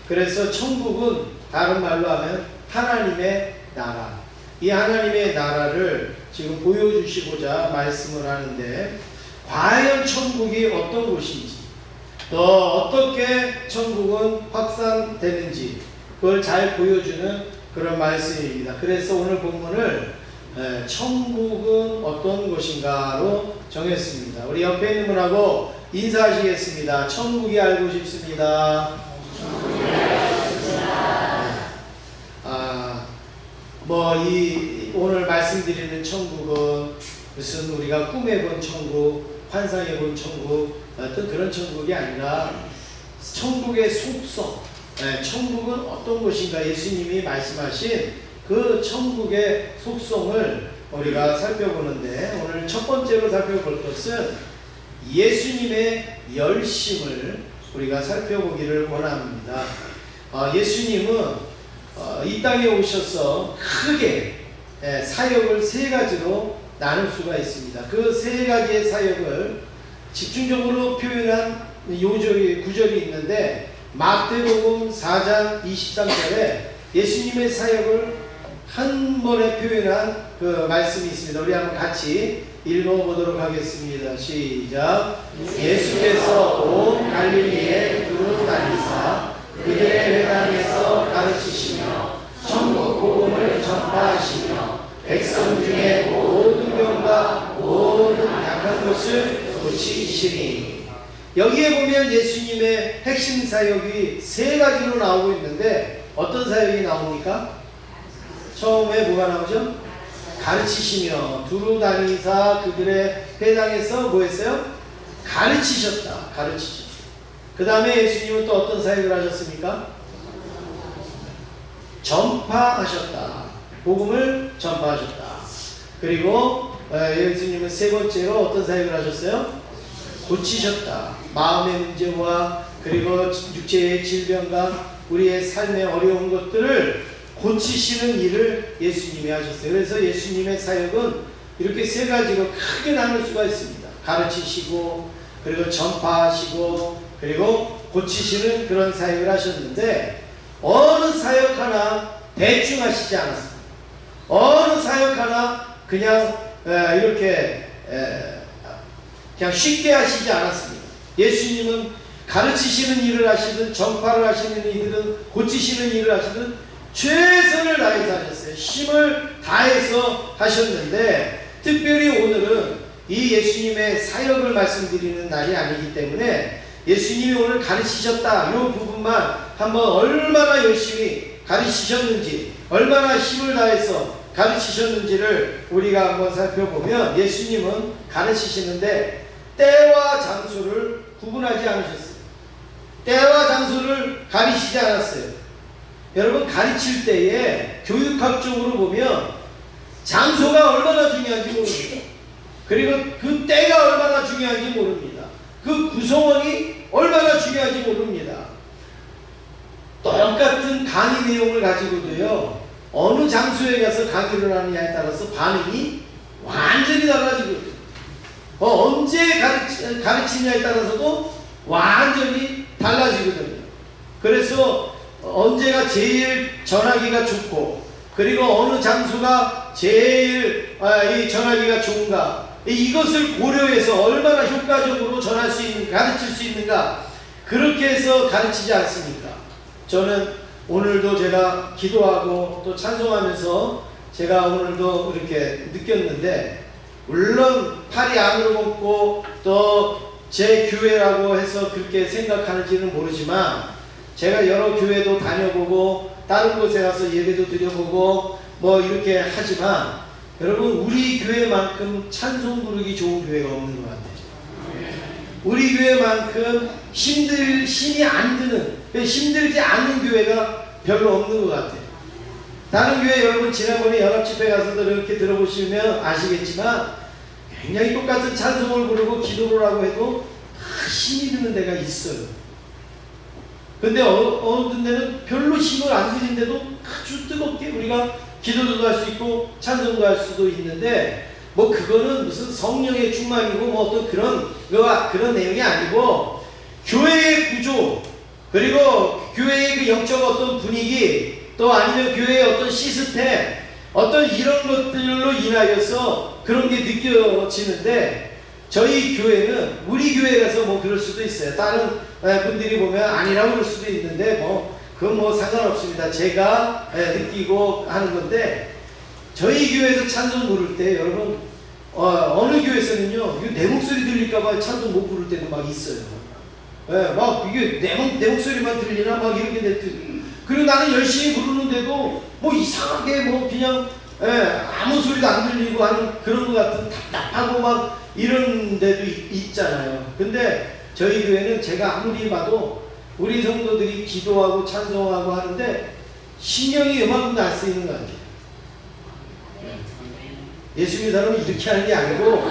그래서 천국은 다른 말로 하면 하나님의 나라. 이 하나님의 나라를 지금 보여주시고자 말씀을 하는데, 과연 천국이 어떤 곳인지, 또 어떻게 천국은 확산되는지 그걸 잘 보여주는 그런 말씀입니다. 그래서 오늘 본문을 천국은 어떤 곳인가로 정했습니다. 우리 옆에 있는 분하고 인사하시겠습니다. 천국이 알고 싶습니다. 오늘 말씀드리는 천국은 무슨 우리가 꿈에 본 천국, 환상해 본 천국, 어떤 그런 천국이 아니라 천국의 속성, 천국은 어떤 곳인가, 예수님이 말씀하신 그 천국의 속성을 우리가 살펴보는데, 오늘 첫 번째로 살펴볼 것은 예수님의 열심을 우리가 살펴보기를 원합니다. 예수님은 이 땅에 오셔서 크게 사역을 세 가지로 나눌 수가 있습니다. 그 세 가지의 사역을 집중적으로 표현한 구절이 있는데, 마태복음 4장 23절에 예수님의 사역을 한 번에 표현한 그 말씀이 있습니다. 우리 한번 같이 읽어보도록 하겠습니다. 시작. 예수께서 온 갈릴리에 두루 다니사 그들의 회당에서 가르치시며 천국 복음을 전파하시며 백성 중에 모든 병과 모든 약한 것을 고치시니. 여기에 보면 예수님의 핵심 사역이 세 가지로 나오고 있는데, 어떤 사역이 나옵니까? 처음에 뭐가 나오죠? 가르치시며 두루 다니사 그들의 회당에서 뭐 했어요? 가르치셨다. 가르치셨다. 그 다음에 예수님은 또 어떤 사역을 하셨습니까? 전파하셨다. 복음을 전파하셨다. 그리고 예수님은 세 번째로 어떤 사역을 하셨어요? 고치셨다. 마음의 문제와 그리고 육체의 질병과 우리의 삶의 어려운 것들을 고치시는 일을 예수님이 하셨어요. 그래서 예수님의 사역은 이렇게 세 가지로 크게 나눌 수가 있습니다. 가르치시고, 그리고 전파하시고, 그리고 고치시는 그런 사역을 하셨는데, 어느 사역 하나 대충 하시지 않았습니다. 어느 사역 하나 그냥 이렇게 그냥 쉽게 하시지 않았습니다. 예수님은 가르치시는 일을 하시든 전파를 하시는 일이든 고치시는 일을 하시든 최선을 다해서 하셨어요. 힘을 다해서 하셨는데, 특별히 오늘은 이 예수님의 사역을 말씀드리는 날이 아니기 때문에 예수님이 오늘 가르치셨다, 이 부분만 한번 얼마나 열심히 가르치셨는지, 얼마나 힘을 다해서 가르치셨는지를 우리가 한번 살펴보면, 예수님은 가르치시는데 때와 장소를 구분하지 않으셨어요. 때와 장소를 가리시지 않았어요. 여러분, 가르칠 때에 교육학적으로 보면 장소가 얼마나 중요한지 모릅니다. 그리고 그 때가 얼마나 중요한지 모릅니다. 그 구성원이 얼마나 중요한지 모릅니다. 똑같은 강의 내용을 가지고도요, 어느 장소에 가서 강의를 하느냐에 따라서 반응이 완전히 달라지거든요. 언제 가르치냐에 따라서도 완전히 달라지거든요. 그래서 언제가 제일 전하기가 좋고, 그리고 어느 장소가 제일 전하기가 좋은가, 이것을 고려해서 얼마나 효과적으로 전할 수 있는, 가르칠 수 있는가, 그렇게 해서 가르치지 않습니까? 저는 오늘도 제가 기도하고 또 찬송하면서 제가 오늘도 이렇게 느꼈는데, 물론 팔이 안으로 걷고 또 제 교회라고 해서 그렇게 생각하는지는 모르지만, 제가 여러 교회도 다녀보고 다른 곳에 가서 예배도 드려보고 뭐 이렇게 하지만, 여러분, 우리 교회만큼 찬송 부르기 좋은 교회가 없는 것 같아요. 우리 교회만큼 힘이 안 드는, 힘들지 않은 교회가 별로 없는 것 같아요. 다른 교회, 여러분 지난번에 연합집회 가서도 이렇게 들어보시면 아시겠지만, 굉장히 똑같은 찬송을 부르고 기도를 하고 해도 다 힘이 드는 데가 있어요. 근데 어느 데는 별로 힘을 안 드는데도 아주 뜨겁게 우리가 기도도 할 수 있고 찬송도 할 수도 있는데, 뭐 그거는 무슨 성령의 충만이고 뭐 어떤 그런 내용이 아니고, 교회의 구조, 그리고 교회의 그 영적 어떤 분위기, 또 아니면 교회의 어떤 시스템, 어떤 이런 것들로 인하여서 그런 게 느껴지는데, 저희 교회는, 우리 교회라서 뭐 그럴 수도 있어요. 다른 분들이 보면 아니라고 그럴 수도 있는데, 그건 뭐 상관없습니다. 제가 느끼고 하는 건데, 저희 교회에서 찬송 부를 때 여러분, 어느 교회에서는요, 이거 내 목소리 들릴까봐 찬송 못 부를 때도 막 있어요. 막 이게 내 목소리만 들리나 막 이렇게 됐더니, 그리고 나는 열심히 부르는데도 뭐 이상하게 뭐 그냥 아무 소리도 안 들리고 하는 그런 것 같은, 답답하고 막 이런 데도 있잖아요. 근데 저희 교회는 제가 아무리 봐도 우리 성도들이 기도하고 찬송하고 하는데 신경이 요만큼도 안 쓰이는 것 같아요. 예수 믿는 사람은 이렇게 하는 게 아니고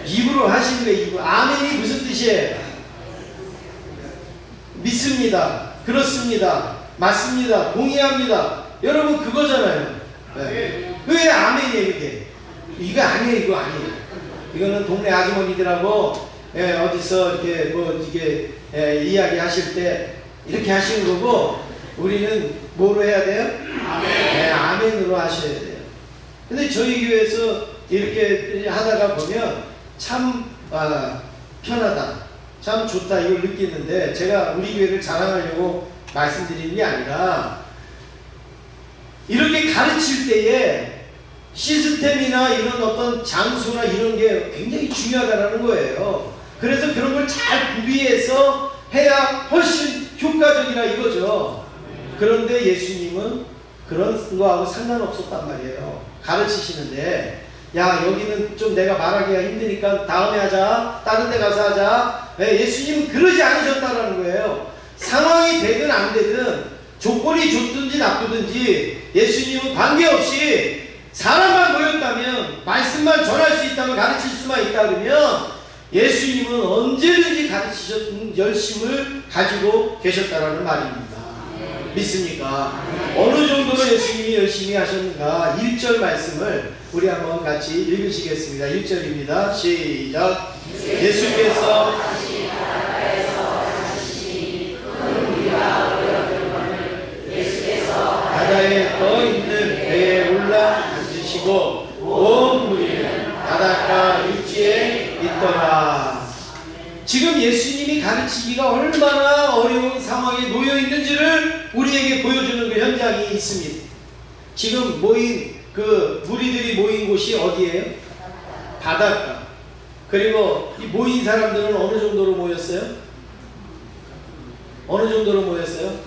입으로 하시는 거예요. 입으로. 아멘이 무슨 뜻이에요? 믿습니다. 그렇습니다. 맞습니다. 동의합니다. 여러분 그거잖아요. 왜 아멘이에요 이게? 이거 아니에요. 이거 아니에요. 이거는 동네 아주머니들하고 어디서 이렇게 뭐 이게 이야기하실 때 이렇게 하시는 거고, 우리는 뭐로 해야 돼요? 아멘. 아멘으로 하셔야 돼요. 근데 저희 교회에서 이렇게 하다가 보면 참 편하다, 참 좋다 이걸 느끼는데, 제가 우리 교회를 자랑하려고 말씀드리는 게 아니라, 이렇게 가르칠 때에 시스템이나 이런 어떤 장소나 이런 게 굉장히 중요하다는 거예요. 그래서 그런 걸 잘 구비해서 해야 훨씬 효과적이라 이거죠. 그런데 예수님은 그런 거하고 상관없었단 말이에요. 가르치시는데, 야 여기는 좀 내가 말하기가 힘드니까 다음에 하자, 다른 데 가서 하자. 예수님은 그러지 않으셨다는 거예요. 상황이 되든 안 되든, 조건이 좋든지 나쁘든지 예수님은 관계없이 사람만 모였다면, 말씀만 전할 수 있다면, 가르칠 수만 있다 그러면 예수님은 언제든지 가르치셨던 열심을 가지고 계셨다라는 말입니다. 믿습니까? 어느 정도로 예수님이 열심히 하셨는가? 1절 말씀을 우리 한번 같이 읽으시겠습니다. 1절입니다. 시작. 예수께서 바다에 떠 있는 배에 올라 앉으시고 온 무리는 바닷가 육지에 있더라. 지금 예수님이 가르치기가 얼마나 어려운 상황에 놓여 있는지를 우리에게 보여주는 그 현장이 있습니다. 지금 모인 그 무리들이 모인 곳이 어디예요? 바닷가. 그리고 이 모인 사람들은 어느 정도로 모였어요? 어느 정도로 모였어요?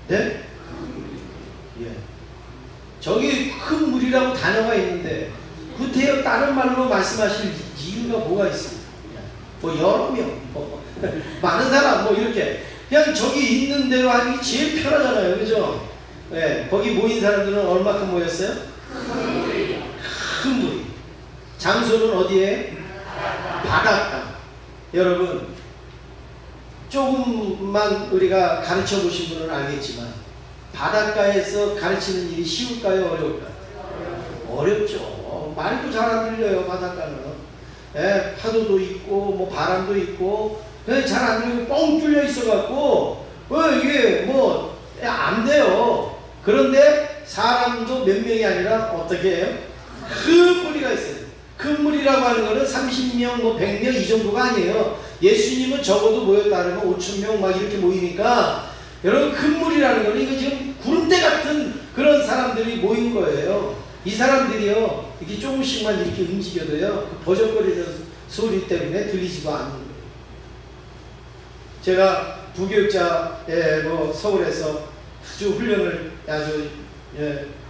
네? 예. 저기 큰 무리라고 단어가 있는데 구태여 다른 말로 말씀하실 이유가 뭐가 있습니까? 뭐 여러 명, 많은 사람, 뭐 이렇게 그냥 저기 있는 대로 하는 게 제일 편하잖아요, 그죠? 네, 거기 모인 사람들은 얼마큼 모였어요? 큰 무리. 장소는 어디에? 바닷가. 여러분, 조금만 우리가 가르쳐 보신 분은 알겠지만 바닷가에서 가르치는 일이 쉬울까요? 어려울까요? 어렵죠. 말도 잘 안 들려요, 바닷가는. 예, 파도도 있고 뭐 바람도 있고 잘 안 들리고 뻥 뚫려 있어갖고 이게 뭐 안 돼요. 그런데 사람도 몇 명이 아니라 어떻게 해요? 큰 무리가 있어요. 큰 무리라고 하는 거는 30명, 뭐 100명 이 정도가 아니에요. 예수님은 적어도 모였다 그러면 5,000명 막 이렇게 모이니까, 여러분 큰 무리라는 거는 이거 지금 구름대 같은 그런 사람들이 모인 거예요. 이 사람들이요, 이렇게 조금씩만 이렇게 움직여도요, 그 버적거리는 소리 때문에 들리지도 않는 거예요. 제가 부교육자에 뭐 서울에서 아주 훈련을 아주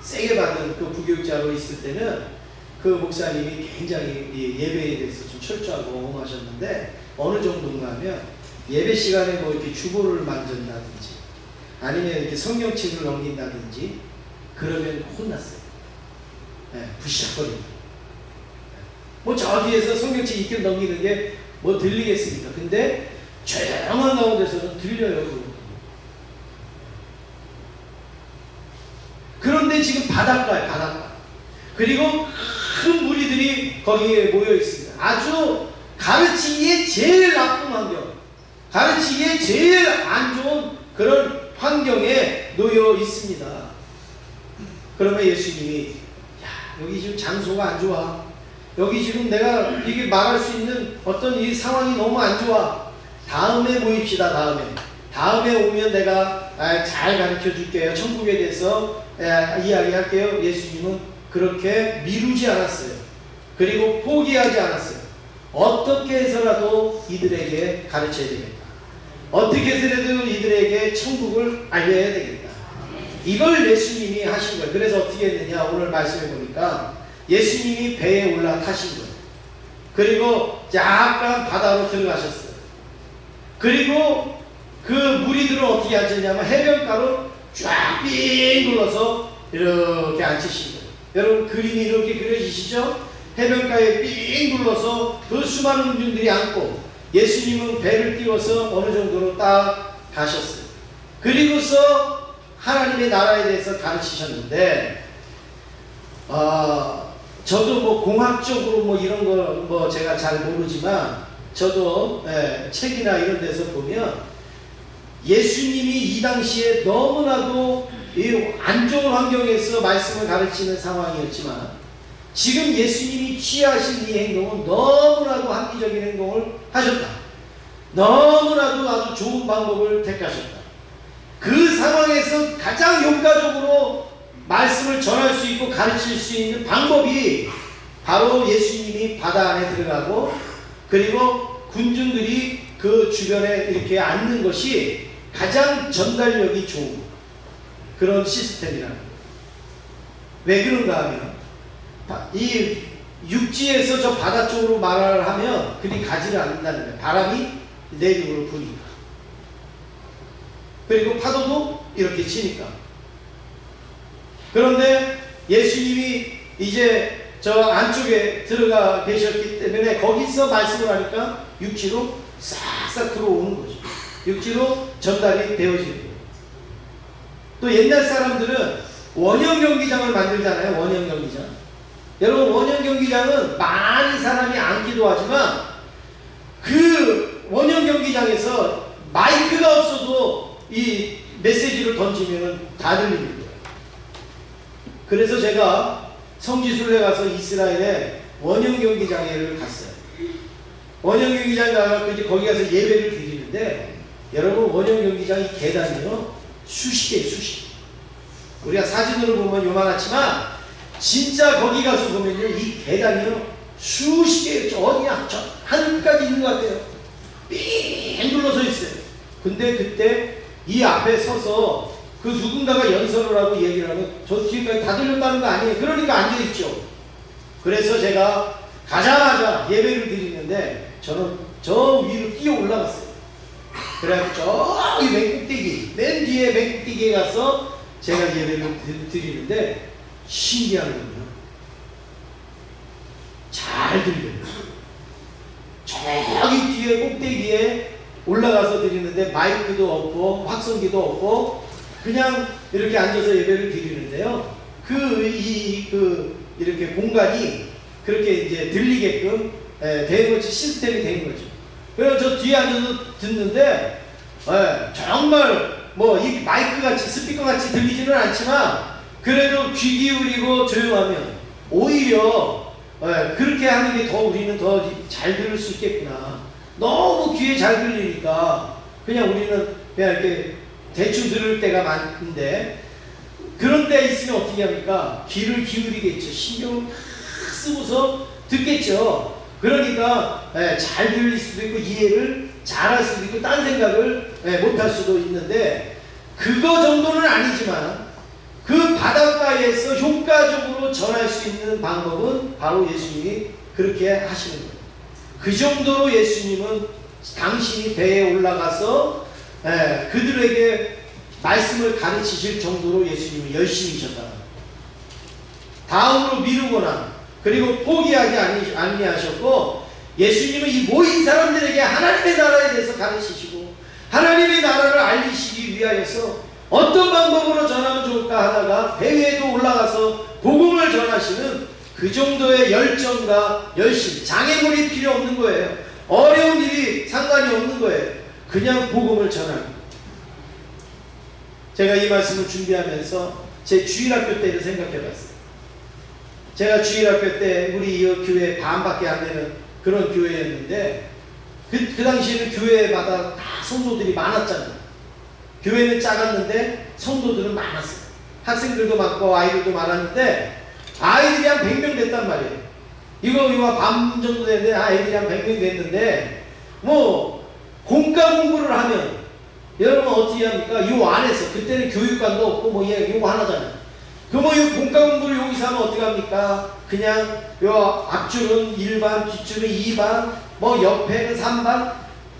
세게 받은 그 부교육자로 있을 때는 그 목사님이 굉장히 예배에 대해서 좀 철저하고 하셨는데, 어느 정도인가 하면 예배 시간에 뭐 이렇게 주보를 만진다든지 아니면 이렇게 성경책을 넘긴다든지 그러면 혼났어요. 부시작거리고. 뭐 저 뒤에서 성경책 이렇게 넘기는 게 뭐 들리겠습니까? 근데 조용한 가운데서는 들려요. 그런데 지금 바닷가에, 바닷가. 그리고 큰 무리들이 거기에 모여 있습니다. 아주 가르치기에 제일 나쁜 환경, 가르치기에 제일 안 좋은 그런 환경에 놓여 있습니다. 그러면 예수님이 여기 지금 장소가 안 좋아. 여기 지금 내가 이게 말할 수 있는 어떤 이 상황이 너무 안 좋아. 다음에 모입시다. 다음에 오면 내가 잘 가르쳐 줄게요. 천국에 대해서 이야기할게요. 예수님은 그렇게 미루지 않았어요. 그리고 포기하지 않았어요. 어떻게 해서라도 이들에게 가르쳐야 되겠다. 어떻게 해서라도 이들에게 천국을 알려야 되겠다. 이걸 예수님이 하신 거예요. 그래서 어떻게 했느냐, 오늘 말씀해 보니까 예수님이 배에 올라타신 거예요. 그리고 약간 바다로 들어가셨어요. 그리고 그 무리들은 어떻게 앉았냐면 해변가로 쫙 삥 둘러서 이렇게 앉으신 거예요. 여러분 그림이 이렇게 그려지시죠? 해변가에 삥 둘러서 그 수많은 분들이 앉고 예수님은 배를 띄워서 어느 정도로 딱 가셨어요. 그리고서 하나님의 나라에 대해서 가르치셨는데, 저도 뭐 공학적으로 뭐 이런 거 뭐 제가 잘 모르지만 저도 책이나 이런 데서 보면 예수님이 이 당시에 너무나도 안 좋은 환경에서 말씀을 가르치는 상황이었지만 지금 예수님이 취하신 이 행동은 너무나도 합리적인 행동을 하셨다. 너무나도 아주 좋은 방법을 택하셨다. 그 상황에서 가장 효과적으로 말씀을 전할 수 있고 가르칠 수 있는 방법이 바로 예수님이 바다 안에 들어가고 그리고 군중들이 그 주변에 이렇게 앉는 것이 가장 전달력이 좋은 그런 시스템이라는 거예요. 왜 그런가 하면 이 육지에서 저 바다 쪽으로 말을 하면 그리 가지를 않는다는 거예요. 바람이 내륙으로 부니까. 그리고 파도도 이렇게 치니까. 그런데 예수님이 이제 저 안쪽에 들어가 계셨기 때문에 거기서 말씀을 하니까 육지로 싹싹 들어오는 거죠. 육지로 전달이 되어지는 거예요. 또 옛날 사람들은 원형 경기장을 만들잖아요. 원형 경기장. 여러분 원형 경기장은 많은 사람이 앉기도 하지만 그 원형 경기장에서 마이크가 없어도 이 메시지를 던지면 다 들리는 거예요. 그래서 제가 성지순례 가서 이스라엘에 원형 경기장에를 갔어요. 원형 경기장에 가서 이제 거기 가서 예배를 드리는데 여러분 원형 경기장이 계단이요 수십 개예요. 수십. 우리가 사진으로 보면 요만하지만 진짜 거기 가서 보면요 이 계단이요 수십 개예요. 어디냐 저 하늘까지 있는 것 같아요. 삥 둘러서 있어요. 근데 그때 이 앞에 서서 그 누군가가 연설을 하고 얘기를 하면 저 뒤에까지 다 들렸다는 거 아니에요. 그러니까 앉아있죠. 그래서 제가 가자마자 예배를 드리는데 저는 저 위로 뛰어 올라갔어요. 그래서 저기 맨꼭대기 맨 뒤에 맨꼭대기에 가서 제가 예배를 드리는데 신기한 건요 잘 들려요. 저기 뒤에 꼭대기에 올라가서 드리는데 마이크도 없고 확성기도 없고 그냥 이렇게 앉아서 예배를 드리는데요. 이렇게 공간이 그렇게 이제 들리게끔 된 거지 시스템이 된 거죠. 그래서 저 뒤에 앉아서 듣는데 정말 뭐 이 마이크 같이 스피커 같이 들리지는 않지만 그래도 귀 기울이고 조용하면 오히려 그렇게 하는 게 더 우리는 더 잘 들을 수 있겠구나. 너무 귀에 잘 들리니까 그냥 우리는 그냥 이렇게 대충 들을 때가 많은데 그런 때 있으면 어떻게 합니까? 귀를 기울이겠죠. 신경을 막 쓰고서 듣겠죠. 그러니까 잘 들릴 수도 있고 이해를 잘 할 수도 있고 딴 생각을 못 할 수도 있는데 그거 정도는 아니지만 그 바닷가에서 효과적으로 전할 수 있는 방법은 바로 예수님이 그렇게 하시는 거예요. 그 정도로 예수님은 당신이 배에 올라가서 그들에게 말씀을 가르치실 정도로 예수님이 열심히셨다. 다음으로 미루거나 그리고 포기하지 아니하셨고 예수님은 이 모인 사람들에게 하나님의 나라에 대해서 가르치시고 하나님의 나라를 알리시기 위하여서 어떤 방법으로 전하면 좋을까 하다가 배 위에도 올라가서 복음을 전하시는 그 정도의 열정과 열심, 장애물이 필요 없는 거예요. 어려운 일이 상관이 없는 거예요. 그냥 복음을 전하는. 제가 이 말씀을 준비하면서 제 주일학교 때를 생각해 봤어요. 제가 주일학교 때 우리 이 교회 반밖에 안 되는 그런 교회였는데 그 당시에는 교회마다 다 성도들이 많았잖아요. 교회는 작았는데 성도들은 많았어요. 학생들도 많고 아이들도 많았는데 아이들이 한 100명 됐단 말이에요. 이거 밤 정도 됐는데 아이들이 한 100명 됐는데 뭐 공과 공부를 하면 여러분 어떻게 합니까? 요 안에서 그때는 교육관도 없고 뭐 이거 하나잖아요. 그럼 이 공과 공부를 여기서 하면 어떻게 합니까? 그냥 요 앞줄은 1반, 뒷줄은 2반, 뭐 옆에는 3반,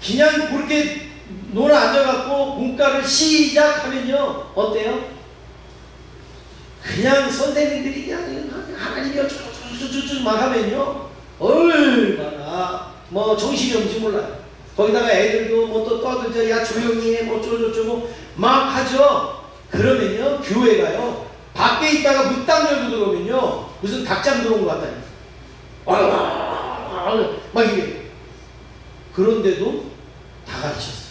그냥 그렇게 놀아 앉아갖고 공과를 시작하면요 어때요? 그냥 선생님들이 그냥 하나님이 어쩌고저쩌고 막 하면요 얼마나 뭐 정신이 없는지 몰라요. 거기다가 애들도 뭐 또 떠들죠. 야 조용히 해 뭐 어쩌고저쩌고 막 하죠. 그러면요 교회가요 밖에 있다가 문딱 열고 들어오면요 무슨 닭장 들어온 것 같다니 막 이게. 그런데도 다 가르쳤어요.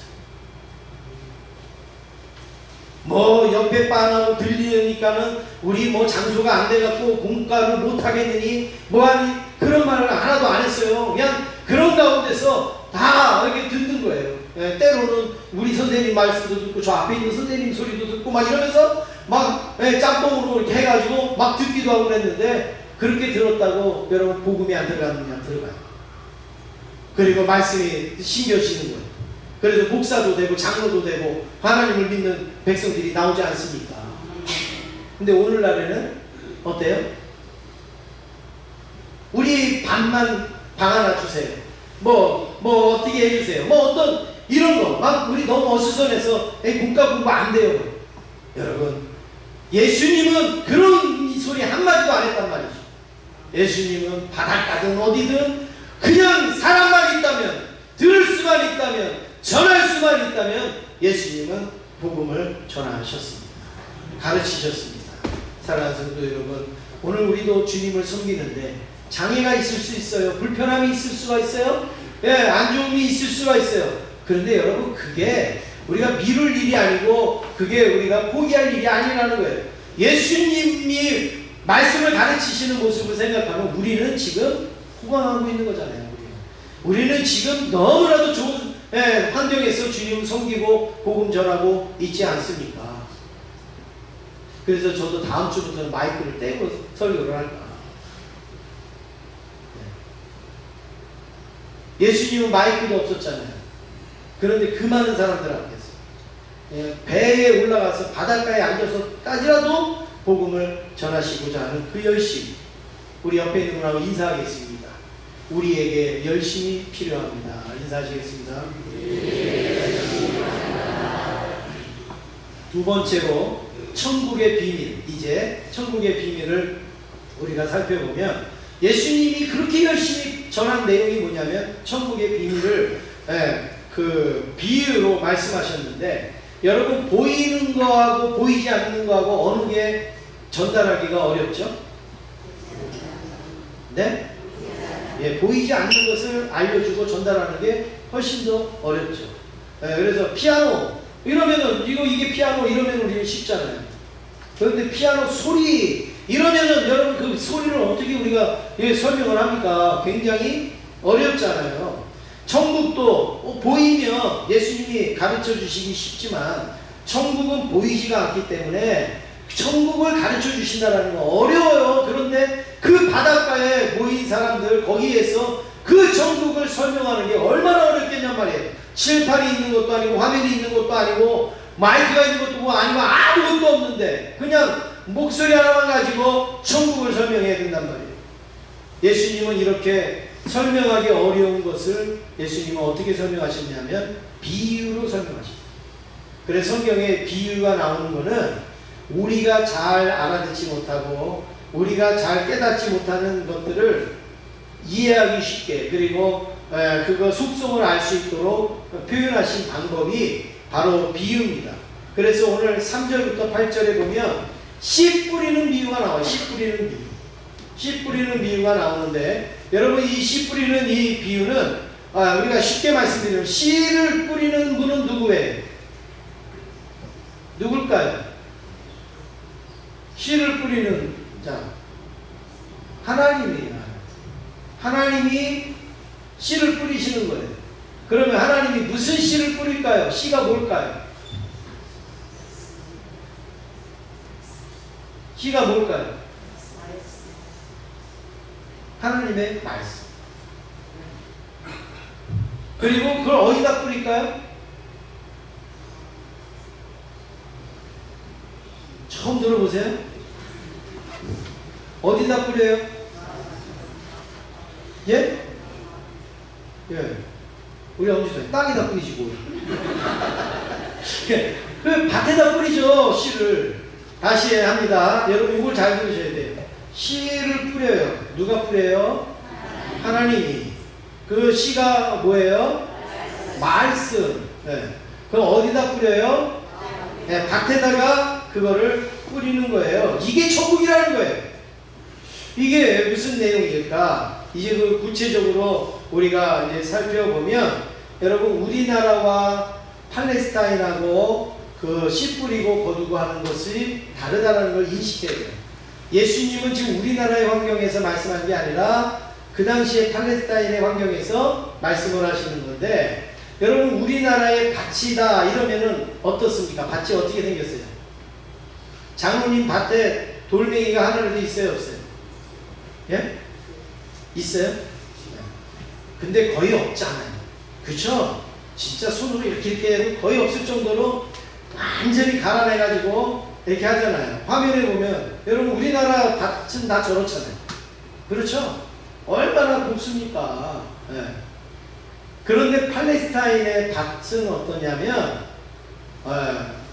뭐 옆에 바나고 들리니까는 우리 뭐 장소가 안 돼갖고 공과를 못 하겠느니 뭐하니 그런 말을 하나도 안 했어요. 그냥 그런 가운데서 다 이렇게 듣는 거예요. 예, 때로는 우리 선생님 말씀도 듣고 저 앞에 있는 선생님 소리도 듣고 막 이러면서 막 짬뽕으로 이렇게 해가지고 막 듣기도 하고 그랬는데 그렇게 들었다고 여러분 복음이 안 들어가느냐? 들어가요. 그리고 말씀이 신겨지는 거예요. 그래서 목사도 되고 장로도 되고 하나님을 믿는 백성들이 나오지 않습니까? 근데 오늘날에는 어때요? 우리 반만 방 하나 주세요. 뭐 어떻게 해주세요. 뭐 어떤 이런 거 막 우리 너무 어수선해서 공과 공부 안 돼요. 여러분 예수님은 그런 소리 한마디도 안 했단 말이죠. 예수님은 바닷가든 어디든 그냥 사람만 있다면 들을 수만 있다면 전할 수만 있다면 예수님은 복음을 전하셨습니다. 가르치셨습니다. 사랑하는 성도 여러분, 오늘 우리도 주님을 섬기는데 장애가 있을 수 있어요. 불편함이 있을 수가 있어요. 예, 안 좋음이 있을 수가 있어요. 그런데 여러분 그게 우리가 미룰 일이 아니고 그게 우리가 포기할 일이 아니라는 거예요. 예수님이 말씀을 가르치시는 모습을 생각하면 우리는 지금 호강하고 있는 거잖아요. 우리는 지금 너무나도 좋은 환경에서 주님을 섬기고 복음 전하고 있지 않습니까? 그래서 저도 다음 주부터는 마이크를 떼고 설교를 할까. 예수님은 마이크도 없었잖아요. 그런데 그 많은 사람들 앞에서 배에 올라가서 바닷가에 앉아서까지라도 복음을 전하시고자 하는 그 열심, 우리 옆에 있는 분하고 인사하겠습니다. 우리에게 열심이 필요합니다. 인사하시겠습니다. 두 번째로 천국의 비밀, 이제 천국의 비밀을 우리가 살펴보면 예수님이 그렇게 열심히 전한 내용이 뭐냐면 천국의 비밀을 그 비유로 말씀하셨는데 여러분 보이는 거하고 보이지 않는 거하고 어느 게 전달하기가 어렵죠? 네? 예, 보이지 않는 것을 알려주고 전달하는 게 훨씬 더 어렵죠. 그래서 피아노 이러면은 이게 피아노 이러면 우리는 쉽잖아요. 그런데 피아노 소리 이러면은 여러분 그 소리를 어떻게 우리가 설명을 합니까? 굉장히 어렵잖아요. 천국도 보이면 예수님이 가르쳐 주시기 쉽지만 천국은 보이지가 않기 때문에 천국을 가르쳐 주신다는 건 어려워요. 그런데 그 바닷가에 모인 사람들 거기에서 그 천국을 설명하는 게 얼마나 어렵겠냔 말이에요. 칠판이 있는 것도 아니고 화면이 있는 것도 아니고 마이크가 있는 것도 아니고 아무것도 없는데 그냥 목소리 하나만 가지고 천국을 설명해야 된단 말이에요. 예수님은 이렇게 설명하기 어려운 것을 예수님은 어떻게 설명하셨냐면 비유로 설명하셨어요. 그래서 성경에 비유가 나오는 거는 우리가 잘 알아듣지 못하고 우리가 잘 깨닫지 못하는 것들을 이해하기 쉽게 그리고 그거 속성을 알 수 있도록 표현하신 방법이 바로 비유입니다. 그래서 오늘 3절부터 8절에 보면 씨 뿌리는 비유가 나와요. 씨 뿌리는 비유. 씨 뿌리는 비유가 나오는데 여러분 이 씨 뿌리는 이 비유는 우리가 쉽게 말씀드리면 씨를 뿌리는 분은 누구예요? 누굴까요? 씨를 뿌리는 자, 하나님이에요. 하나님이 씨를 뿌리시는 거예요. 그러면 하나님이 무슨 씨를 뿌릴까요? 씨가 뭘까요? 씨가 뭘까요? 하나님의 말씀. 그리고 그걸 어디다 뿌릴까요? 처음 들어보세요? 어디다 뿌려요? 예? 예. 우리 엄지도 땅에다 뿌리시고. 그 밭에다 뿌리죠, 씨를. 다시 합니다. 여러분 이걸 잘 들으셔야 돼요. 씨를 뿌려요. 누가 뿌려요? 하나님이. 그 씨가 뭐예요? 말씀. 네. 그럼 어디다 뿌려요? 네, 밭에다가 그거를 뿌리는 거예요. 이게 천국이라는 거예요. 이게 무슨 내용일까? 이제 그 구체적으로 우리가 이제 살펴보면 여러분 우리나라와 팔레스타인하고 그 씨 뿌리고 거두고 하는 것이 다르다는 걸 인식해야 돼요. 예수님은 지금 우리나라의 환경에서 말씀한 게 아니라 그 당시에 팔레스타인의 환경에서 말씀을 하시는 건데 여러분 우리나라의 밭이다 이러면은 어떻습니까? 밭이 어떻게 생겼어요? 장로님 밭에 돌멩이가 하나라도 있어요? 없어요? 예? 있어요? 근데 거의 없잖아요. 그쵸? 진짜 손으로 이렇게 해도 거의 없을 정도로 완전히 갈아내가지고 이렇게 하잖아요. 화면에 보면 여러분 우리나라 밭은 다 저렇잖아요. 그렇죠? 얼마나 곱습니까? 예. 그런데 팔레스타인의 밭은 어떠냐면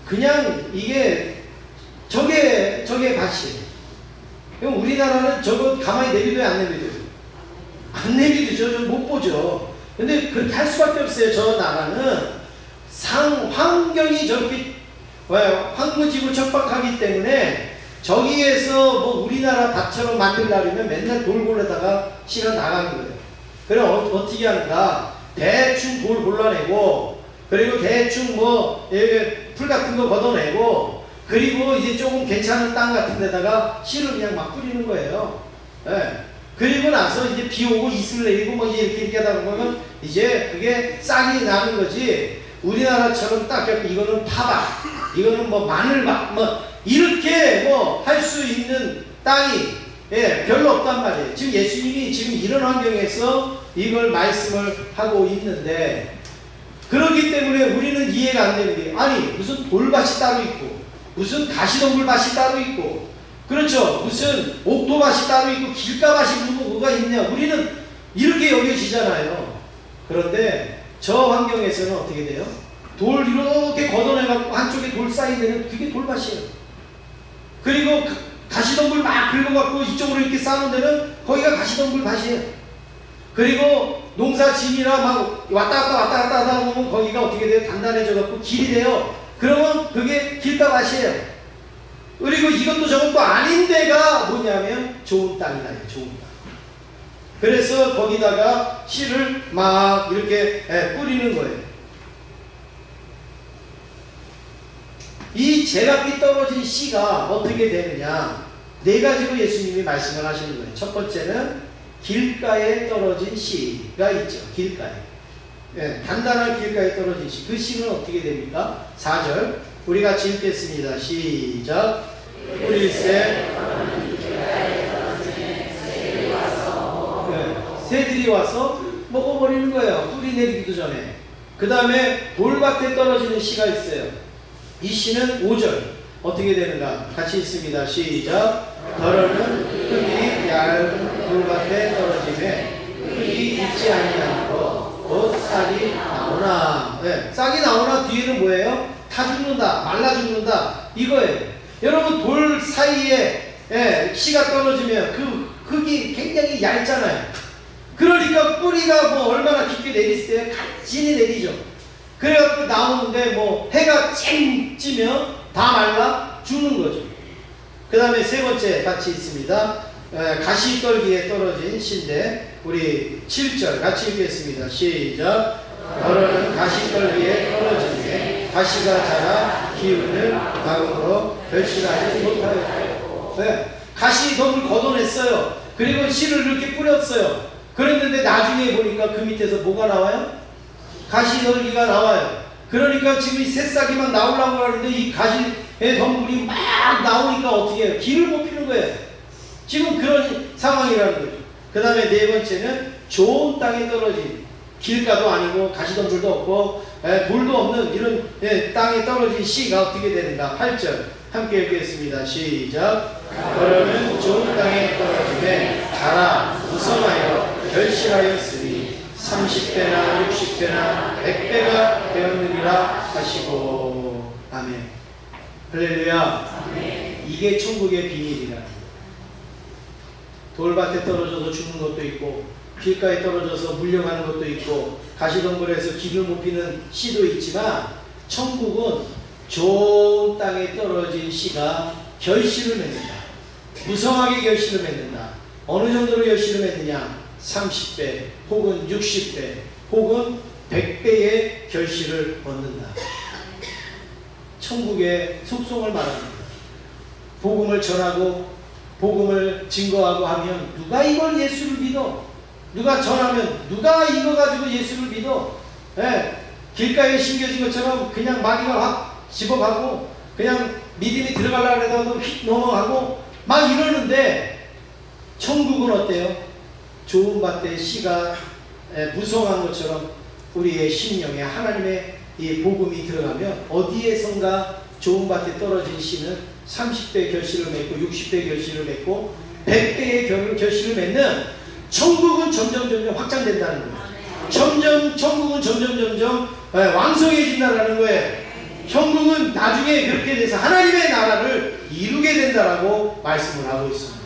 그냥 이게 저게 밭이에요. 우리나라는 저거 가만히 내비둬요, 안 내비둬요? 안 내비두죠. 못 보죠. 근데 그렇게 할 수밖에 없어요. 저 나라는 환경이 저렇게 황무지고 척박하기 때문에 저기에서 뭐 우리나라 밭처럼 만들려면 맨날 돌 골라다가 씨가 나가는 거예요. 그래 어떻게 하는가? 대충 돌 골라내고 그리고 대충 뭐 풀 같은 거 걷어내고 그리고 이제 조금 괜찮은 땅 같은 데다가 씨를 그냥 막 뿌리는 거예요. 예. 그리고 나서 이제 비 오고 이슬 내리고 뭐 이렇게 하다 보면 이제 그게 싹이 나는 거지. 우리나라처럼 딱 이거는 파밭, 이거는 뭐 마늘밭, 뭐 이렇게 뭐 할 수 있는 땅이 별로 없단 말이에요. 지금 예수님이 지금 이런 환경에서 이걸 말씀을 하고 있는데 그렇기 때문에 우리는 이해가 안 되는 게 아니 무슨 돌밭이 따로 있고 무슨 가시덤불밭이 따로 있고 그렇죠. 무슨 옥토밭이 따로 있고 길가밭이 뭐가 있냐. 우리는 이렇게 여겨지잖아요. 그런데 저 환경에서는 어떻게 돼요? 돌 이렇게 걷어내갖고 한쪽에 돌 쌓이면 그게 돌밭이에요. 그리고 가시덤불 막 긁어갖고 이쪽으로 이렇게 쌓는 데는 거기가 가시덤불밭이에요. 그리고 농사짐이나 막 왔다 갔다 하다 보면 거기가 어떻게 돼요? 단단해져갖고 길이 돼요. 그러면 그게 길가밭이에요. 그리고 이것도 저것도 아닌 데가 뭐냐면 좋은 땅이다. 좋은 땅. 그래서 거기다가 씨를 막 이렇게 뿌리는 거예요. 이 제각기 떨어진 씨가 어떻게 되느냐? 네 가지로 예수님이 말씀을 하시는 거예요. 첫 번째는 길가에 떨어진 씨가 있죠. 길가에. 단단한 길가에 떨어진 씨. 그 씨는 어떻게 됩니까? 4절. 우리 같이 읽겠습니다. 시작. 뿌릴새 새들이 와서 먹어버리는 거예요. 뿌리 내리기도 전에. 그 다음에 돌밭에 떨어지는 씨가 있어요. 이 씨는 5절. 어떻게 되는가? 같이 읽습니다. 시작. 더러는 흙이 얇은 돌밭에 떨어지매 흙이 있지 아니하고 곧 싹이 나오나. 싹이 나오나 뒤에는 뭐예요? 타 죽는다, 말라 죽는다 이거예요. 여러분 돌 사이에 씨가 떨어지면 그 흙이 굉장히 얇잖아요. 그러니까 뿌리가 뭐 얼마나 깊게 내리세요? 간신히 내리죠. 그래갖고 나오는데 뭐 해가 쨍 찌면 다 말라 죽는 거죠. 그 다음에 세 번째 같이 있습니다. 가시떨기에 떨어진 씨인데 우리 7절 같이 읽겠습니다. 시작. 너는 가시떨기에 떨어지네 가시가 자라 기운을 다음으로 결실하지 못하였고. 네. 가시덤을 걷어냈어요. 그리고 씨를 이렇게 뿌렸어요. 그랬는데 나중에 보니까 그 밑에서 뭐가 나와요? 가시떨기가 나와요. 그러니까 지금 이 새싹이 막 나오려고 하는데 이 가시의 덤불이 막 나오니까 어떻게 해요? 길을 못 피는 거예요. 지금 그런 상황이라는 거죠. 그 다음에 네 번째는 좋은 땅에 떨어진, 길가도 아니고 가시덤불도 없고 돌도 없는 이런 땅에 떨어진 씨가 어떻게 되는가. 8절 함께 읽겠습니다. 시작. 그러면 좋은 땅에 떨어짐에 자라 무성하여 결실하였으니 30배나 60배나 100배가 되었느니라 하시고. 아멘. 할렐루야. 아멘. 이게 천국의 비밀이라. 돌밭에 떨어져서 죽는 것도 있고 길가에 떨어져서 물려가는 것도 있고 가시덤불에서 길을 못 피는 씨도 있지만 천국은 좋은 땅에 떨어진 씨가 결실을 맺는다. 무성하게 결실을 맺는다. 어느 정도로 결실을 맺느냐? 30배 혹은 60배 혹은 100배의 결실을 얻는다. 천국의 속성을 말합니다. 복음을 전하고 복음을 증거하고 하면 누가 이걸 예수를 믿어? 누가 전하면 누가 이거 가지고 예수를 믿어? 길가에 심겨진 것처럼 그냥 마귀가 확 집어가고 그냥 믿음이 들어가려고 해도 휙 넘어가고 막 이러는데 천국은 어때요? 좋은 밭에 씨가 무성한 것처럼 우리의 심령에 하나님의 이 복음이 들어가면 어디에선가 좋은 밭에 떨어진 씨는 30배 결실을 맺고 60배 결실을 맺고 100배의 결실을 맺는 천국은 점점 확장된다는 거예요. 천국은 점점 왕성해진다는 거예요. 천국은 나중에 그렇게 돼서 하나님의 나라를 이루게 된다라고 말씀을 하고 있습니다.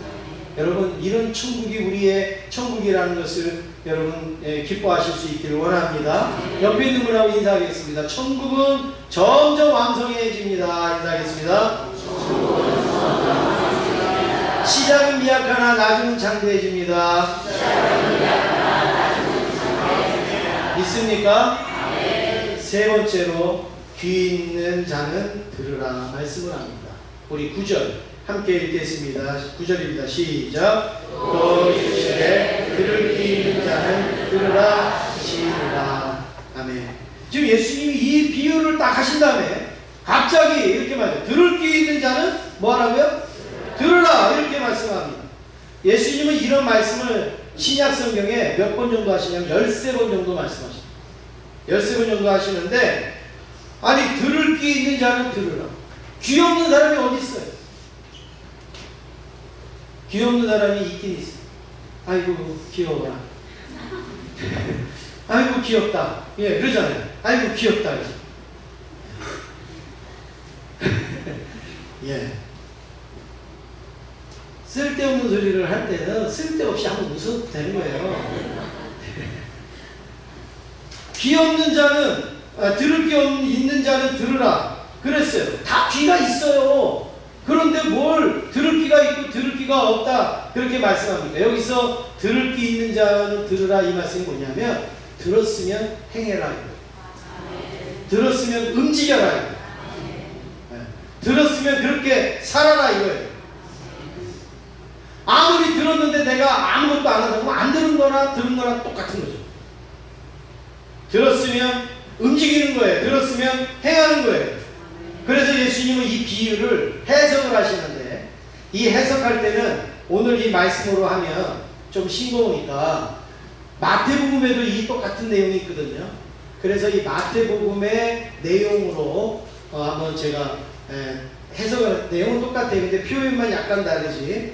여러분 이런 천국이 우리의 천국이라는 것을 여러분 기뻐하실 수 있기를 원합니다. 옆에 있는 분하고 인사하겠습니다. 천국은 점점 왕성해집니다. 인사하겠습니다. 시작은 미약하나 나중은 장대해집니다. 믿습니까? 세 번째로 귀 있는 자는 들으라 말씀을 합니다. 우리 9절 함께 읽겠습니다. 9절입니다. 시작. 또 이르시되 들을 귀 있는 자는 들으라 하시니라. 아멘. 지금 예수님이 이 비유를 딱 하신 다음에 갑자기 이렇게 말해요. 들을 귀 있는 자는 뭐 하라고요? 들으라 이렇게 말씀합니다. 예수님은 이런 말씀을 신약 성경에 몇 번 정도 하시냐면 13번 정도 말씀하십니다. 13번 정도 하시는데 아니 들을 귀 있는 자는 들으라. 귀 없는 사람이 어디 있어요? 귀 없는 사람이 있긴 있어요. 아이고 귀여워라. 아이고 귀엽다. 예 그러잖아요. 아이고 귀엽다 그러죠. 예. 쓸데없는 소리를 할 때는 쓸데없이 한번 웃어도 되는 거예요. 귀 없는 자는 들을 귀 있는 자는 들으라 그랬어요. 다 귀가 있어요. 그런데 뭘 들을 귀가 있고 들을 귀가 없다 그렇게 말씀합니다. 여기서 들을 귀 있는 자는 들으라 이 말씀이 뭐냐면 들었으면 행해라 들었으면 움직여라 들었으면 그렇게 살아라 이거예요. 아무리 들었는데 내가 아무것도 안 한다고 안 들은 거나 들은 거나 똑같은 거죠. 들었으면 움직이는 거예요. 들었으면 행하는 거예요. 그래서 예수님은 이 비유를 해석을 하시는데 이 해석할 때는 오늘 이 말씀으로 하면 좀 싱거우니까 마태복음에도 이 똑같은 내용이 있거든요. 그래서 이 마태복음의 내용으로 한번 제가 해석을 내용은 똑같아요. 근데 표현만 약간 다르지.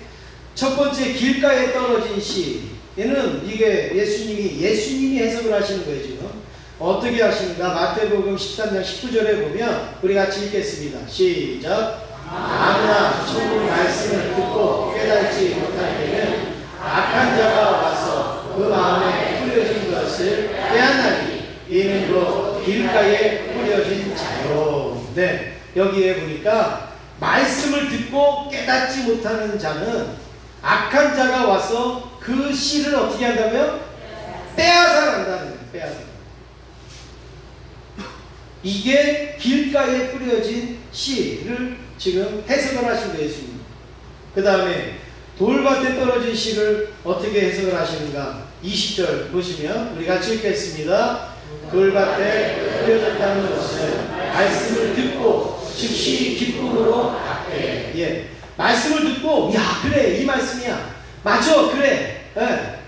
첫 번째 길가에 떨어진 씨 얘는 이게 예수님이 해석을 하시는 거예요. 지금 어떻게 하시는가? 마태복음 13장 19절에 보면 우리 같이 읽겠습니다. 시작. 아무나 천국 말씀을 듣고 깨달지 못할 때는 악한 자가 와서 그 마음에 뿌려진 것을 빼앗나니 이는 곧 길가에 뿌려진 자요. 네, 여기에 보니까 말씀을 듣고 깨닫지 못하는 자는 악한 자가 와서 그 씨를 어떻게 한다면? 빼앗아 간다는 거예요. 빼앗아. 이게 길가에 뿌려진 씨를 지금 해석을 하신 거예요. 예수님. 그 다음에 돌밭에 떨어진 씨를 어떻게 해석을 하시는가? 20절 보시면 우리 같이 읽겠습니다. 돌밭에 뿌려졌다는 것은 말씀을 듣고 즉시 기쁨으로 받되. 예, 말씀을 듣고 야 그래 이 말씀이야. 맞아 그래. 예.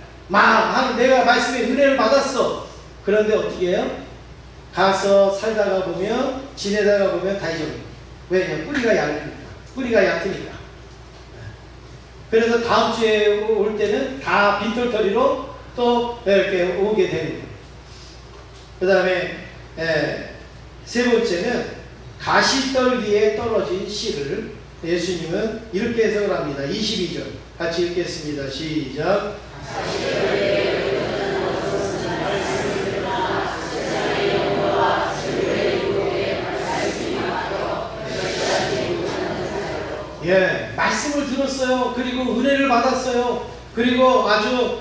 내가 말씀의 은혜를 받았어. 그런데 어떻게 해요? 가서 살다가 보면 지내다가 보면 다 잊어버려. 왜냐? 뿌리가 얇으니까. 뿌리가 얕으니까. 그래서 다음 주에 올 때는 다 빈털터리로 또 이렇게 오게 되는 거예요. 그 다음에 세 번째는 가시떨기에 떨어진 씨를 예수님은 이렇게 해석을 합니다. 22절 같이 읽겠습니다. 시작. 예, 말씀을 들었어요. 그리고 은혜를 받았어요. 그리고 아주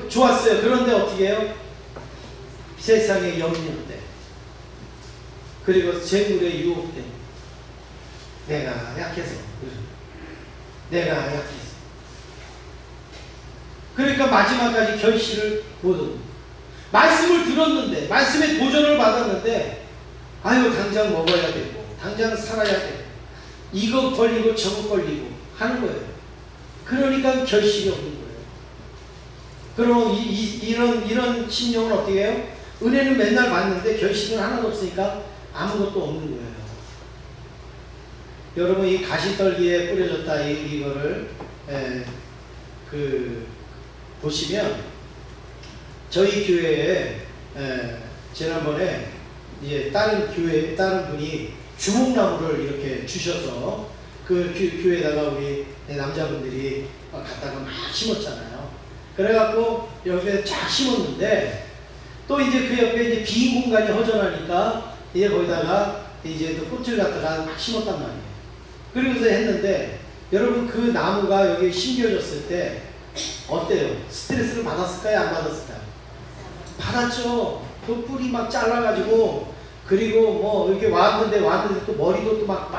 좋았어요. 그런데 어떻게 해요? 세상의 염려 때, 그리고 재물의 유혹 때, 내가 약해서, 내가 약해서. 그러니까 마지막까지 결실을 못 얻는. 말씀을 들었는데, 말씀의 도전을 받았는데, 아유 당장 먹어야 되고, 당장 살아야 되고, 이거 걸리고 저거 걸리고 하는 거예요. 그러니까 결실이 없는 거예요. 그럼 이런 신령은 어떻게 해요? 은혜는 맨날 받는데 결실은 하나도 없으니까 아무것도 없는 거예요. 여러분 이 가시떨기에 뿌려졌다 이거를 보시면 저희 교회에 지난번에 이제 다른 분이 주목나무를 이렇게 주셔서 그 교회에다가 우리 남자분들이 갖다가 막 심었잖아요. 그래갖고 여기에 쫙 심었는데 또 이제 그 옆에 이제 빈 공간이 허전하니까 이제 거기다가 이제 또 꽃을 갖다가 막 심었단 말이에요. 그러면서 했는데 여러분 그 나무가 여기 심겨졌을 때 어때요? 스트레스를 받았을까요? 안 받았을까요? 받았죠. 그 뿌리 막 잘라가지고 그리고 뭐 이렇게 왔는데 또 머리도 또 막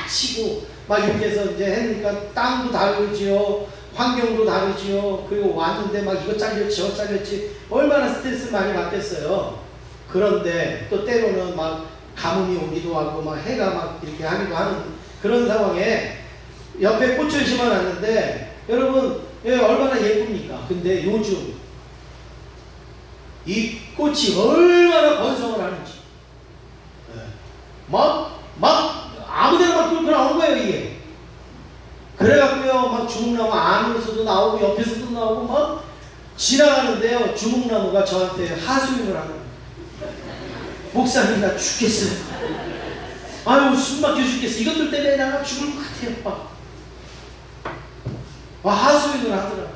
치고 막 이렇게 해서 이제 했으니까 땅도 다르지요. 환경도 다르지요. 그리고 왔는데 막 이거 잘렸지 저거 잘렸지 얼마나 스트레스 많이 받겠어요. 그런데 또 때로는 막 가뭄이 오기도 하고 막 해가 막 이렇게 하기도 하는 그런 상황에 옆에 꽃을 심어놨는데 여러분 얼마나 예쁩니까? 근데 요즘 이 꽃이 얼마나 번성을 하는지 막 아무데나 막 뚫고 나온 거예요 이게. 그래갖고요 막 주목나무 안으로서도 나오고 옆에서도 나오고 막 지나가는데요 주목나무가 저한테 하소연을 하는 거예요. 목사님 나 죽겠어요. 아유 숨 막혀 죽겠어. 이것들 때문에 나가 죽을 것 같아요. 하소연을 하더라.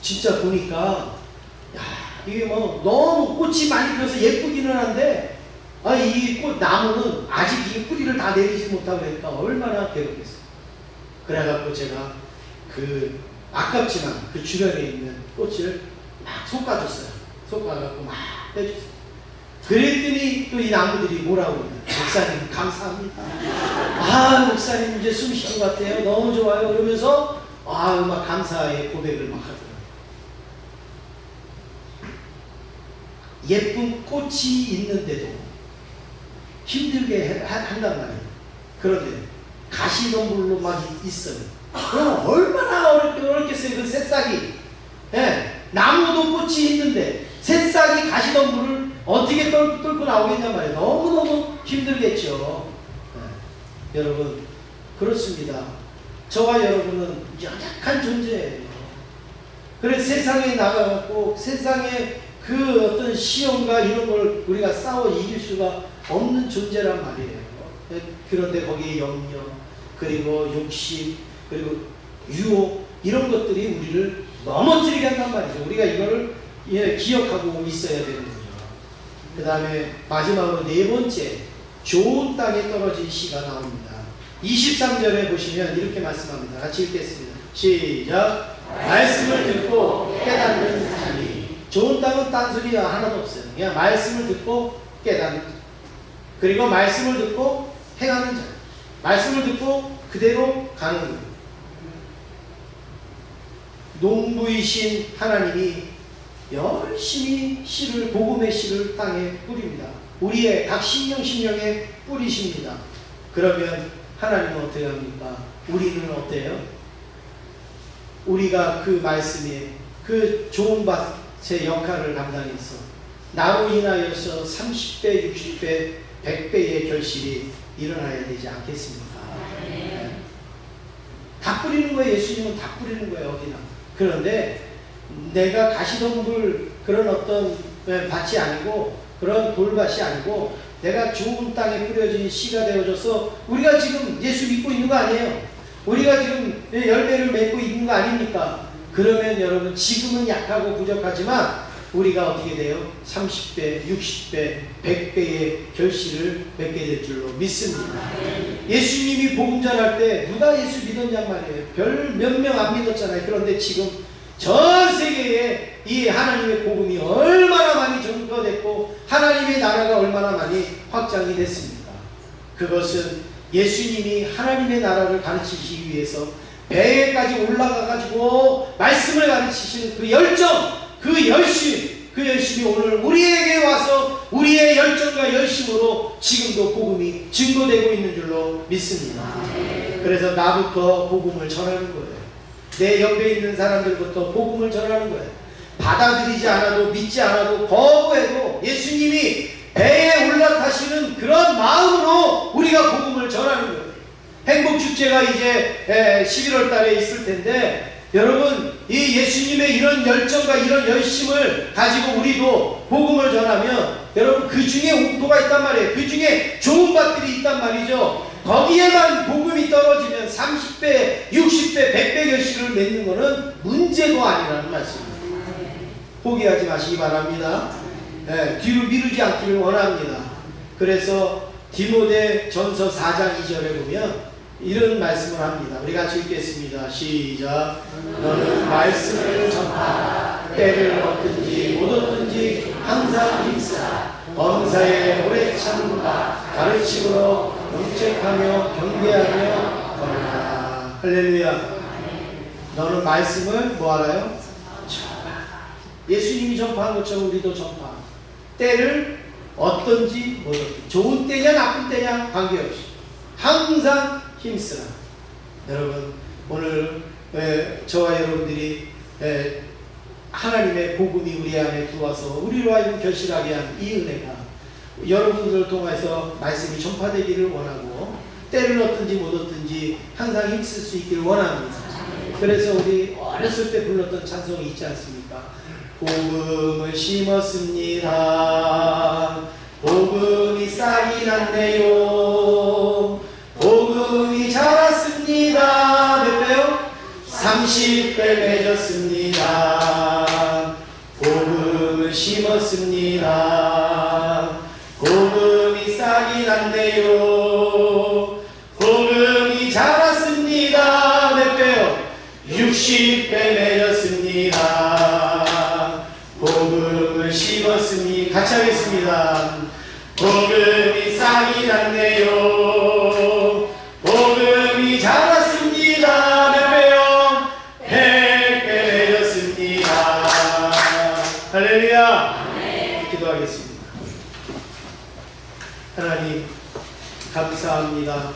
진짜 보니까 야 이게 뭐 너무 꽃이 많이 피어서 예쁘기는 한데 이 꽃 나무는 아직 이 뿌리를 다 내리지 못하고 그러니까 얼마나 괴롭겠어요. 그래갖고 제가 그 아깝지만 그 주변에 있는 꽃을 막 솎아줬어요. 솎아갖고 막 빼줬어요. 그랬더니 또 이 나무들이 뭐라고 그러냐. 목사님 감사합니다. 목사님 이제 숨 쉬는 것 같아요. 너무 좋아요. 그러면서 막 감사의 고백을 막 하더라고요. 예쁜 꽃이 있는데도 힘들게 한단 말이에요. 그런데 가시덤불로 막 있어요. 그럼 얼마나 어렵겠어요. 그 새싹이. 나무도 꽃이 있는데 새싹이 가시덤불을 어떻게 뚫고 나오겠냔 말이에요. 너무너무 힘들겠죠. 여러분 그렇습니다. 저와 여러분은 연약한 존재예요. 그래서 세상에 나가갖고 세상에 그 어떤 시험과 이런 걸 우리가 싸워 이길 수가 없는 존재란 말이에요. 그런데 거기에 염려, 그리고 욕심, 그리고 유혹 이런 것들이 우리를 넘어뜨리게 한단 말이죠. 우리가 이거를 기억하고 있어야 되는 거죠. 그 다음에 마지막으로 네 번째 좋은 땅에 떨어진 씨가 나옵니다. 23절에 보시면 이렇게 말씀합니다. 같이 읽겠습니다. 시작. 말씀을 듣고 깨닫는 자니. 좋은 땅은 딴소리가 하나도 없어요. 그냥 말씀을 듣고 깨닫는 자. 그리고 말씀을 듣고 행하는 자. 말씀을 듣고 그대로 가는 거예요. 농부이신 하나님이 열심히 씨를, 복음의 씨를 땅에 뿌립니다. 우리의 각 심령에 뿌리십니다. 그러면 하나님은 어떻게 합니까? 우리는 어때요? 우리가 그 말씀에 그 좋은 밭의 역할을 감당해서 나로 인하여서 30배, 60배, 100배의 결실이 일어나야 되지 않겠습니까? 네. 다 뿌리는 거예요. 예수님은 다 뿌리는 거예요. 어디나. 그런데 내가 가시덤불 그런 어떤 밭이 아니고, 그런 돌밭이 아니고, 내가 좋은 땅에 뿌려진 씨가 되어져서 우리가 지금 예수 믿고 있는 거 아니에요? 우리가 지금 열매를 맺고 있는 거 아닙니까? 그러면 여러분, 지금은 약하고 부족하지만 우리가 어떻게 돼요? 30배, 60배, 100배의 결실을 맺게 될 줄로 믿습니다. 예수님이 복음 전할 때 누가 예수 믿었냔 말이에요. 별 몇 명 안 믿었잖아요. 그런데 지금 전 세계에 이 하나님의 복음이 얼마나 많이 전파됐고 하나님의 나라가 얼마나 많이 확장이 됐습니까? 그것은 예수님이 하나님의 나라를 가르치시기 위해서 배에까지 올라가가지고 말씀을 가르치시는 그 열정, 그 열심이 오늘 우리에게 와서 우리의 열정과 열심으로 지금도 복음이 증거되고 있는 줄로 믿습니다. 그래서 나부터 복음을 전하는 거예요. 내 옆에 있는 사람들부터 복음을 전하는 거예요. 받아들이지 않아도, 믿지 않아도, 거부해도 예수님이 배에 올라타시는 그런 마음으로 우리가 복음을 전하는 거예요. 행복축제가 이제 11월 달에 있을 텐데, 여러분, 이 예수님의 이런 열정과 이런 열심을 가지고 우리도 복음을 전하면, 여러분, 그 중에 옥토가 있단 말이에요. 그 중에 좋은 밭들이 있단 말이죠. 거기에만 복음이 떨어지면 30배, 60배, 100배 결실을 맺는 것은 문제도 아니라는 말씀입니다. 포기하지 마시기 바랍니다. 네, 뒤로 미루지 않기를 원합니다. 그래서 디모데 전서 4장 2절에 보면 이런 말씀을 합니다. 우리 같이 읽겠습니다. 시작. 너는 말씀을 전하라. 때를 얻든지 못 얻든지 항상 힘쓰라. 범사에 오래 참음과 가르침으로 정책하며 경계하며 걸어라. 할렐루야. 너는 말씀을 뭐하라요? 예수님이 전파한 것처럼 우리도 전파. 때를 어떤지 못 얻든지, 좋은 때냐 나쁜 때냐 관계없이 항상 힘쓰라. 여러분, 오늘 저와 여러분들이 하나님의 복음이 우리 안에 들어와서 우리로 하여금 결실하게 한 이 은혜가 여러분들을 통해서 말씀이 전파되기를 원하고, 때를 얻든지 못 얻든지 항상 힘쓸 수 있기를 원합니다. 그래서 우리 어렸을 때 불렀던 찬송이 있지 않습니까? 복음을 심었습니다. 복음이 싹이 났네요. 복음이 자랐습니다. 몇 배요? 30배 맺었습니다. 복음을 심었습니다. 복음이 싹이 났네요. 복음이 자랐습니다. 몇 배요? 60배 맺었습니다. 복음을 심었습니다. 같이 하겠습니다. 복음이 싹이 났네요. 복음이 자랐습니다. 몇 배요? 100배 맺었습니다. 할렐루야. 기도하겠습니다. 하나님, 감사합니다.